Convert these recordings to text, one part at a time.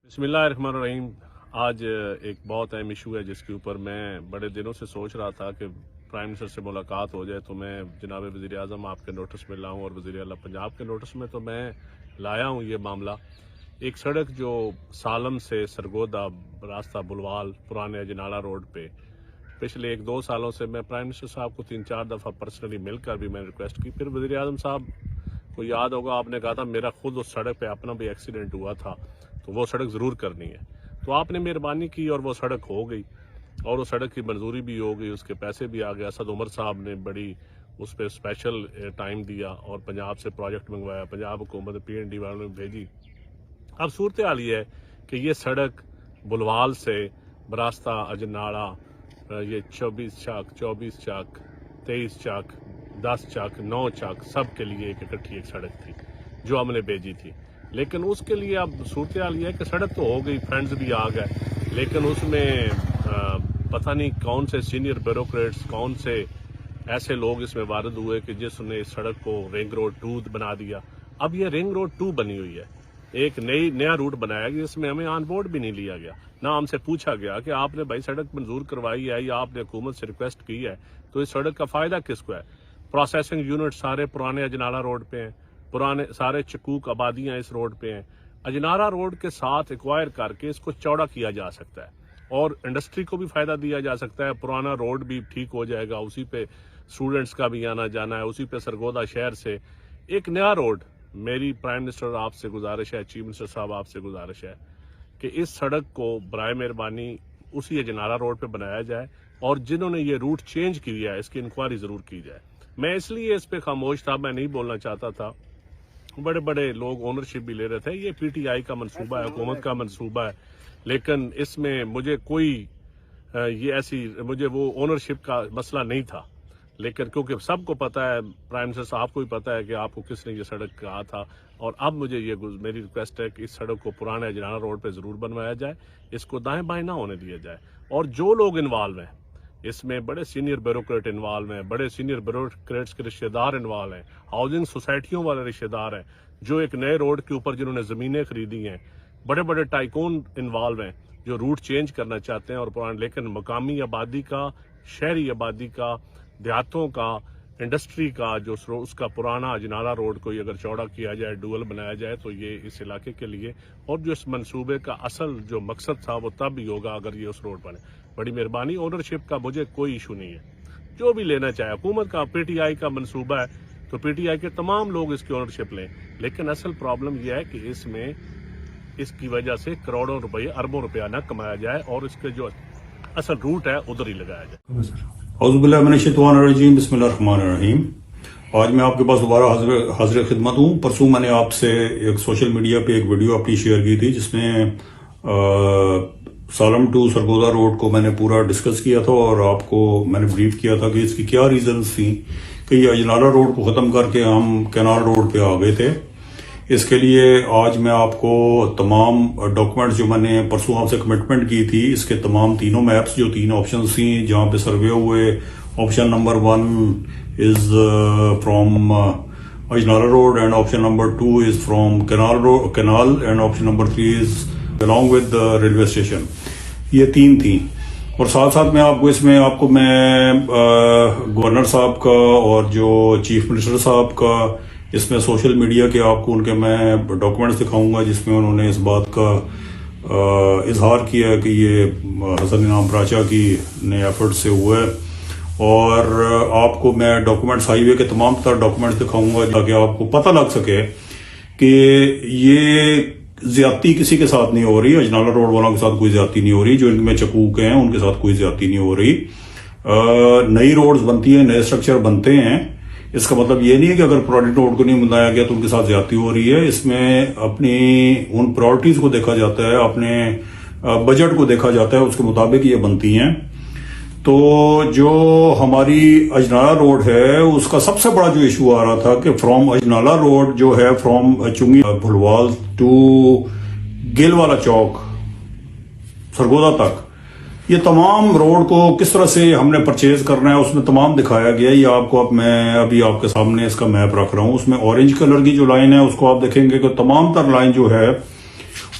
बिस्मिल्लाहिर्रहमानिर्रहीम। आज एक बहुत अहम इशू है जिसके ऊपर मैं बड़े दिनों से सोच रहा था कि प्राइम मिनिस्टर से मुलाकात हो जाए तो मैं जनाब वज़ीर आज़म आपके नोटिस में लाऊं और वज़ीर आला पंजाब के नोटिस में तो मैं लाया हूं। ये मामला एक सड़क जो सालम से सरगोदा रास्ता बुलवाल पुराने अजनाला रोड पे पिछले 1-2 सालों से मैं प्राइम मिनिस्टर साहब को 3-4 दफ़ा पर्सनली मिलकर भी मैंने रिक्वेस्ट की। फिर वज़ीर आज़म साहब को याद होगा, आपने कहा था मेरा खुद उस सड़क पे अपना भी एक्सीडेंट हुआ था तो वो सड़क ज़रूर करनी है। तो आपने मेहरबानी की और वो सड़क हो गई और उस सड़क की मंजूरी भी हो गई, उसके पैसे भी आ गए। असद उमर साहब ने बड़ी उस पर स्पेशल टाइम दिया और पंजाब से प्रोजेक्ट मंगवाया, पंजाब हुकूमत PND वालों ने भेजी। अब सूरत हाल ये है कि ये सड़क बुलवाल से बरास्ता अजनाला ये 24 चाक 23 चाक 10 चाक 9 चाक सब के लिए एक इकट्ठी एक सड़क थी जो हमने भेजी थी। लेकिन उसके लिए अब सूरत हाल ये है कि सड़क तो हो गई, फंड्स भी आ गए, लेकिन उसमें पता नहीं कौन से सीनियर ब्यूरोक्रेट्स, कौन से ऐसे लोग इसमें वारद हुए कि जिसने इस सड़क को रिंग रोड 2 बना दिया। अब ये रिंग रोड 2 बनी हुई है, एक नया रूट बनाया गया, इसमें हमें ऑन बोर्ड भी नहीं लिया गया, ना हमसे पूछा गया कि आपने भाई सड़क मंजूर करवाई है या आपने हुकूमत से रिक्वेस्ट की है तो इस सड़क का फायदा किसको है। प्रोसेसिंग यूनिट सारे पुराने अजनाला रोड पे हैं, पुराने सारे चकूक आबादियां इस रोड पे हैं। अजनाला रोड के साथ एक्वायर करके इसको चौड़ा किया जा सकता है और इंडस्ट्री को भी फायदा दिया जा सकता है। पुराना रोड भी ठीक हो जाएगा, उसी पे स्टूडेंट्स का भी आना जाना है, उसी पे सरगोदा शहर से एक नया रोड। मेरी प्राइम मिनिस्टर आपसे गुजारिश है, चीफ मिनिस्टर साहब आपसे गुजारिश है कि इस सड़क को बराए मेहरबानी उसी अजनाला रोड पे बनाया जाए और जिन्होंने ये रूट चेंज किया है इसकी इंक्वायरी जरूर की जाए। मैं इसलिए इस पे खामोश था, मैं नहीं बोलना चाहता था। बड़े बड़े लोग ओनरशिप भी ले रहे थे, ये PTI का मंसूबा है, हुकूमत का मंसूबा है, लेकिन इसमें मुझे कोई मुझे वो ओनरशिप का मसला नहीं था। लेकिन क्योंकि सबको पता है, प्राइम मिनिस्टर साहब को भी पता है कि आपको किसने ये सड़क कहा था, और अब मुझे मेरी रिक्वेस्ट है कि इस सड़क को पुराने अजनाला रोड पे जरूर बनवाया जाए, इसको दाएं बाएं ना होने दिया जाए। और जो लोग इन्वॉल्व हैं इसमें, बड़े सीनियर ब्यूरोक्रेट इन्वॉल्व हैं, बड़े सीनियर ब्यूरोक्रेट्स के रिश्तेदार इन्वॉल्व हैं, हाउसिंग सोसाइटियों वाले रिश्तेदार हैं जो एक नए रोड के ऊपर जिन्होंने ज़मीनें खरीदी हैं, बड़े बड़े टाइकून इन्वॉल्व हैं जो रूट चेंज करना चाहते हैं और पुराने, लेकिन मकामी आबादी का, शहरी आबादी का, देहातों का, इंडस्ट्री का जो उसका पुराना अजनाला रोड को अगर चौड़ा किया जाए, डुअल बनाया जाए तो ये इस इलाके के लिए, और जो इस मंसूबे का असल जो मकसद था वो तब भी होगा अगर ये उस रोड बने। बड़ी मेहरबानी, ओनरशिप का मुझे कोई इशू नहीं है, जो भी लेना चाहे हुकूमत का, PTI का मंसूबा है तो PTI के तमाम लोग इसकी ओनरशिप लें, लेकिन असल प्रॉब्लम यह है कि इसमें इसकी वजह से करोड़ों रुपये, अरबों रुपया न कमाया जाए और इसके जो असल रूट है उधर ही लगाया जाए। औज़ुबिल्लाहिमिनश्शैतानिर्रजीम, बिस्मिल्लाहिर्रहमानिर्रहीम। आज मैं आपके पास दोबारा हाजिर खिदमत हूँ। परसों मैंने आपसे एक सोशल मीडिया पे एक वीडियो अपनी शेयर की थी जिसमें सालम टू सरगोदा रोड को मैंने पूरा डिस्कस किया था और आपको मैंने ब्रीफ किया था कि इसकी क्या रीजंस थी कि ये अजनाला रोड को ख़त्म करके हम कैनाल रोड पे आ गए थे। इसके लिए आज मैं आपको तमाम डॉक्यूमेंट्स जो मैंने परसों आपसे कमिटमेंट की थी, इसके तमाम तीनों मैप्स जो 3 ऑप्शन थी जहां पे सर्वे हुए, option number 1 is from Ajnala road and option number 2 is from canal and option number 3 is along with railway station. ये 3 थी और साथ साथ में आपको मैं गवर्नर साहब का और जो चीफ मिनिस्टर साहब का इसमें सोशल मीडिया के आपको उनके मैं डॉक्यूमेंट्स दिखाऊंगा जिसमें उन्होंने इस बात का इजहार किया है कि ये हसन इनाम प्राचा की ने एफर्ट से हुआ है। और आपको मैं डॉक्यूमेंट्स, हाईवे के तमाम तरह डॉक्यूमेंट्स दिखाऊंगा ताकि आपको पता लग सके कि ये ज्यादती किसी के साथ नहीं हो रही, अजनाला रोड वालों के साथ कोई ज्यादती नहीं हो रही, जो इनमें चकूक हैं उनके साथ कोई ज्यादती नहीं हो रही। नई रोड्स बनती हैं, नए स्ट्रक्चर बनते हैं, इसका मतलब ये नहीं है कि अगर पुरानी रोड को नहीं बनाया गया तो उनके साथ ज्यादती हो रही है। इसमें अपनी उन प्रायोरिटीज को देखा जाता है, अपने बजट को देखा जाता है, उसके मुताबिक ये बनती हैं। तो जो हमारी अजनाला रोड है उसका सबसे बड़ा जो इशू आ रहा था कि फ्रॉम अजनाला रोड जो है फ्रॉम चुंगी भुलवाल टू गिलवाला चौक सरगोदा तक, ये तमाम रोड को किस तरह से हमने परचेज करना है उसमें तमाम दिखाया गया। ये आपको अब मैं अभी आपके सामने इसका मैप रख रहा हूं। उसमें ऑरेंज कलर की जो लाइन है उसको आप देखेंगे कि तमाम तर लाइन जो है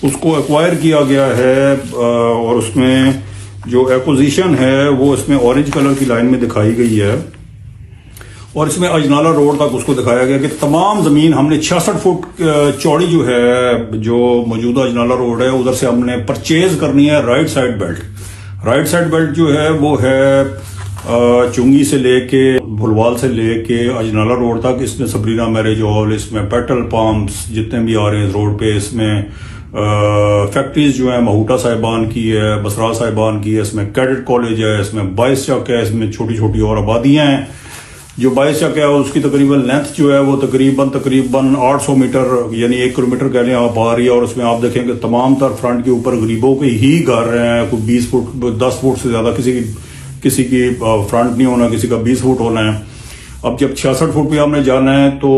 उसको एक्वायर किया गया है और उसमें जो एक्विजिशन है वो इसमें ऑरेंज कलर की लाइन में दिखाई गई है और इसमें अजनाला रोड तक उसको दिखाया गया कि तमाम जमीन हमने 66 फुट चौड़ी जो है जो मौजूदा अजनाला रोड है उधर से हमने परचेज करनी है। राइट साइड बेल्ट जो है वो है चुंगी से लेके भुलवाल से लेके अजनाला रोड तक। इसमें सबरीना मैरिज हॉल, इसमें पेट्रोल पंप्स जितने भी आ रहे हैं रोड पे, इसमें फैक्ट्रीज जो है महूटा साहिबान की है, बसरा साहिबान की है, इसमें कैडेट कॉलेज है, इसमें 22 चक है, इसमें छोटी छोटी और आबादियां हैं। जो 22 चक है उसकी तकरीबन लेंथ जो है वो तकरीबन 800 मीटर यानी 1 किलोमीटर कह लें आप आ रही है। और उसमें आप देखेंगे तमाम तर फ्रंट के ऊपर गरीबों के ही घर हैं। कोई 20 फुट 10 फुट से ज्यादा किसी की फ्रंट नहीं होना, किसी का 20 फुट होना है। अब जब 66 फुट पे हमने जाना है तो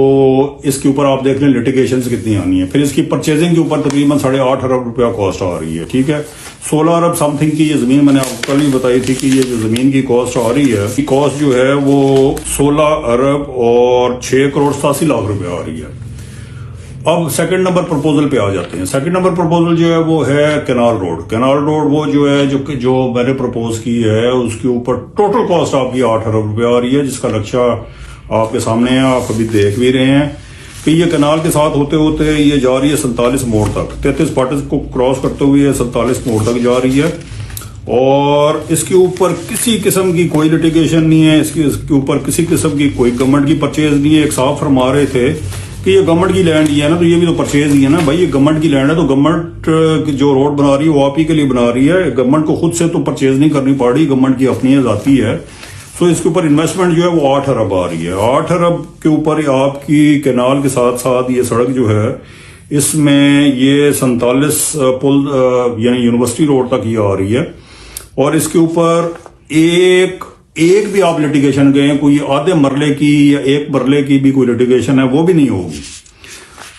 इसके ऊपर आप देख लें लिटिगेशन कितनी आनी है। फिर इसकी परचेजिंग के ऊपर तकरीबन 8.5 अरब रुपया कॉस्ट आ रही है। ठीक है, 16 अरब समथिंग की ये जमीन, मैंने आपको कल ही बताई थी कि ये जो जमीन की कॉस्ट आ रही है, कॉस्ट जो है वो 16 अरब और 6 करोड़ 87 लाख रुपया आ रही है। अब सेकंड नंबर प्रपोजल पे आ जाते हैं। सेकंड नंबर प्रपोजल जो है वो है कैनाल रोड। वो जो है जो मैंने प्रपोज की है उसके ऊपर टोटल कॉस्ट आपकी 8 अरब रुपया आ रही है, जिसका नक्शा आपके सामने है, आप अभी देख भी रहे हैं कि ये कैनाल के साथ होते होते ये जा रही है 47 मोड़ तक, 33 फाटक को क्रॉस करते हुए 47 मोड़ तक जा रही है। और इसके ऊपर किसी किस्म की कोई लिटिगेशन नहीं है, इसके ऊपर किसी किस्म की कोई गवर्नमेंट की परचेज नहीं है। एक साहब फरमा रहे थे कि ये गवर्नमेंट की लैंड ही है ना, तो ये भी तो परचेज ही है ना भाई। ये गवर्नमेंट की लैंड है तो गवर्नमेंट जो रोड बना रही है वो आप ही के लिए बना रही है। गवर्नमेंट को खुद से तो परचेज नहीं करनी पड़ रही, गवर्नमेंट की अपनी जाती है। सो इसके ऊपर इन्वेस्टमेंट जो है वो 8 अरब आ रही है। 8 अरब के ऊपर आपकी कैनाल के साथ साथ ये सड़क जो है इसमें ये 47 पुल यानी यूनिवर्सिटी रोड तक ये आ रही है। और इसके ऊपर एक भी आप लिटिगेशन गए, कोई आधे मरले की या 1 मरले की भी कोई लिटिगेशन है वो भी नहीं होगी।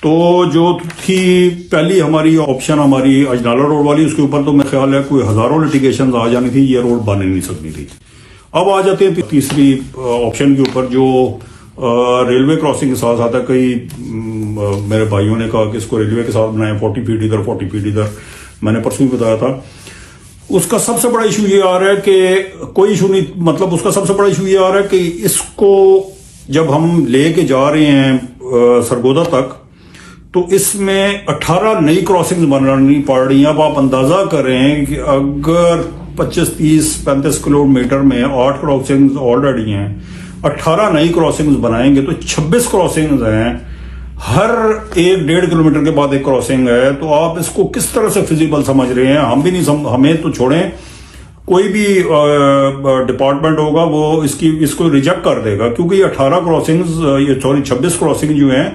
तो जो थी पहली हमारी ऑप्शन हमारी अजनाला रोड वाली, उसके ऊपर तो मेरा ख्याल है कोई हजारों लिटिगेशन आ जानी थी, ये रोड बन ही नहीं सकती थी। अब आ जाते हैं तीसरी ऑप्शन के ऊपर जो रेलवे क्रॉसिंग के साथ साथ है। कई मेरे भाइयों ने कहा कि इसको रेलवे के साथ बनाए, 40 फीट इधर 40 फीट इधर, मैंने परसों ही बताया था। उसका सबसे बड़ा इशू ये आ रहा है कि कोई इशू नहीं, मतलब उसका सबसे बड़ा इशू ये आ रहा है कि इसको जब हम लेके जा रहे हैं सरगोदा तक तो इसमें 18 नई क्रॉसिंग्स बनानी पड़ रही हैं। अब आप अंदाजा करें कि अगर 25, 30, 35 किलोमीटर में 8 क्रॉसिंग्स ऑलरेडी हैं, 18 नई क्रॉसिंग्स बनाएंगे तो 26 क्रॉसिंग्स हैं। हर 1-1.5 किलोमीटर के बाद एक क्रॉसिंग है। तो आप इसको किस तरह से फिजिबल समझ रहे हैं? हम भी नहीं हमें तो छोड़ें, कोई भी डिपार्टमेंट होगा वो इसको रिजेक्ट कर देगा, क्योंकि ये 18 क्रॉसिंग्स 26 क्रॉसिंग जो हैं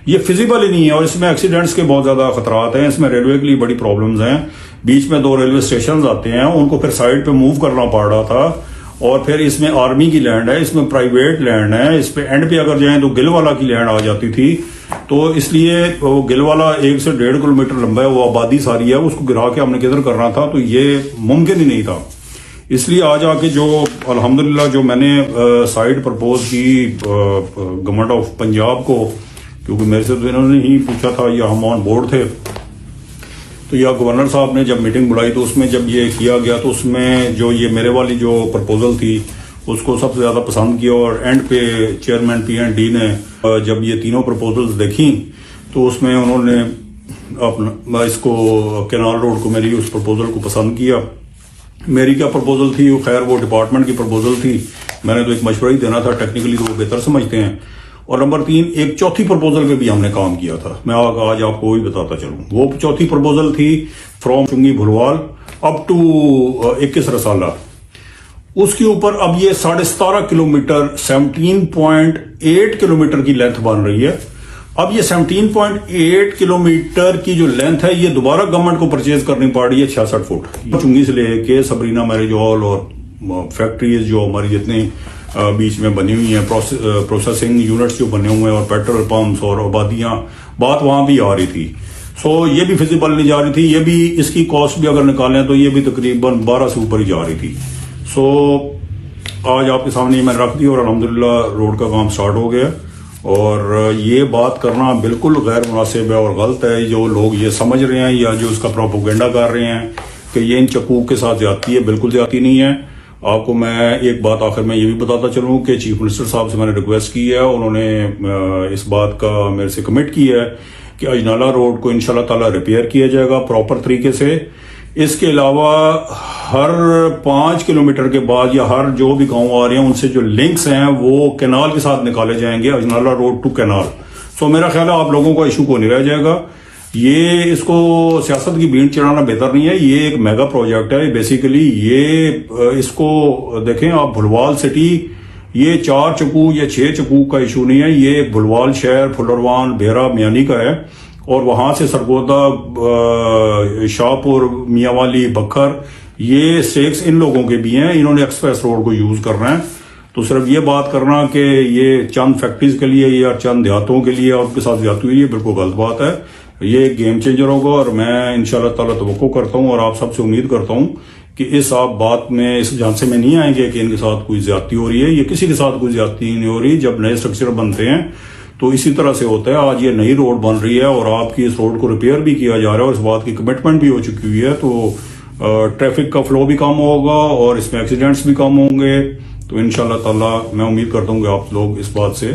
ये फिजिबल ही नहीं है। और इसमें एक्सीडेंट्स के बहुत ज्यादा खतरात हैं, इसमें रेलवे के लिए बड़ी प्रॉब्लम्स हैं। बीच में 2 रेलवे स्टेशन आते हैं, उनको फिर साइड पे मूव करना पड़ रहा था। और फिर इसमें आर्मी की लैंड है, इसमें प्राइवेट लैंड है, इस पे एंड पे अगर जाएं तो गिलवाला की लैंड आ जाती थी। तो इसलिए वो गिलवाला 1 से 1.5 किलोमीटर लंबा है, वो आबादी सारी है, उसको गिरा के हमने किधर करना था, तो ये मुमकिन ही नहीं था। इसलिए आज आके जो अल्हम्दुलिल्लाह जो मैंने साइड प्रपोज की गवर्नमेंट ऑफ पंजाब को, क्योंकि मेरे से तो इन्होंने ही पूछा था या हम ऑन बोर्ड थे, तो यह गवर्नर साहब ने जब मीटिंग बुलाई तो उसमें जब ये किया गया तो उसमें जो ये मेरे वाली जो प्रपोजल थी उसको सबसे ज्यादा पसंद किया। और एंड पे चेयरमैन PND ने जब ये तीनों प्रपोजल्स देखी तो उसमें उन्होंने अपना इसको कैनाल रोड को मेरी उस प्रपोजल को पसंद किया। मेरी क्या प्रपोजल थी, वो खैर वो डिपार्टमेंट की प्रपोजल थी, मैंने तो एक मशवरा ही देना था, टेक्निकली तो वो बेहतर समझते हैं। और नंबर 3 एक चौथी प्रपोजल पे भी हमने काम किया था, मैं आज आपको वही बताता चलूं। वो चौथी प्रपोजल थी फ्रॉम चुंगी भुलवाल अप टू 21 रसाला। उसके ऊपर अब ये 17.5 किलोमीटर 17.8 किलोमीटर की लेंथ बन रही है। अब ये 17.8 किलोमीटर की जो लेंथ है ये दोबारा गवर्नमेंट को परचेज करनी पड़ रही है 66 फुट। चुंगी से लेके सबरीना मैरिज हॉल और फैक्ट्रीज जो हमारी जितनी बीच में बनी हुई हैं, प्रोसेसिंग यूनिट्स जो बने हुए हैं और पेट्रोल पंप्स और आबादियां, बात वहां भी आ रही थी। सो ये भी फिजिबल नहीं जा रही थी, ये भी इसकी कॉस्ट भी अगर निकालें तो ये भी तकरीबन 12 से ऊपर ही जा रही थी। सो आज आपके सामने मैंने रख दी और अल्हम्दुलिल्लाह रोड का काम स्टार्ट हो गया और ये बात करना बिल्कुल गैर मुनासिब है और गलत है। जो लोग ये समझ रहे हैं या जो इसका प्रोपोगेंडा कर रहे हैं कि ये इन चकूक के साथ ज्यादती है, बिल्कुल ज्यादती नहीं है। आपको मैं एक बात आखिर में ये भी बताता चलूं कि चीफ मिनिस्टर साहब से मैंने रिक्वेस्ट की है, उन्होंने इस बात का मेरे से कमिट किया है कि अजनाला रोड को इंशाल्लाह ताला रिपेयर किया जाएगा प्रॉपर तरीके से। इसके अलावा हर 5 किलोमीटर के बाद या हर जो भी गांव आ रहे हैं उनसे जो लिंक्स हैं वो कैनाल के साथ निकाले जाएंगे, अजनाला रोड टू कैनाल। सो मेरा ख्याल है आप लोगों का इशू को नहीं रह जाएगा। ये इसको सियासत की भीड़ चढ़ाना बेहतर नहीं है। ये एक मेगा प्रोजेक्ट है बेसिकली। ये इसको देखें आप, भुलवाल सिटी ये 4 चकू या 6 चकू का इशू नहीं है। ये एक भुलवाल शहर, फुलरवान, बेहरा, मियानी का है और वहां से सरगोदा, शाहपुर, मियावाली, बखर, ये स्टेक्स इन लोगों के भी हैं। इन्होंने एक्सप्रेस रोड को यूज करना है। तो सिर्फ ये बात करना कि ये चंद फैक्ट्रीज के लिए या चंद देहातों के लिए और उनके साथ ज्यादती हुई है, बिल्कुल गलत बात है। ये एक गेम चेंजर होगा और मैं इंशाल्लाह ताला तवक्को करता हूं और आप सबसे उम्मीद करता हूं कि इस आप बात में, इस झांसे में नहीं आएंगे कि इनके साथ कोई ज्यादती हो रही है। ये किसी के साथ कोई ज्यादती नहीं हो रही। जब नए स्ट्रक्चर बनते हैं तो इसी तरह से होता है। आज ये नई रोड बन रही है और आपकी इस रोड को रिपेयर भी किया जा रहा है और इस बात की कमिटमेंट भी हो चुकी हुई है। तो ट्रैफिक का फ्लो भी कम होगा और इसमें एक्सीडेंट्स भी कम होंगे। तो इंशाल्लाह ताला मैं उम्मीद करता हूँ कि आप लोग इस बात से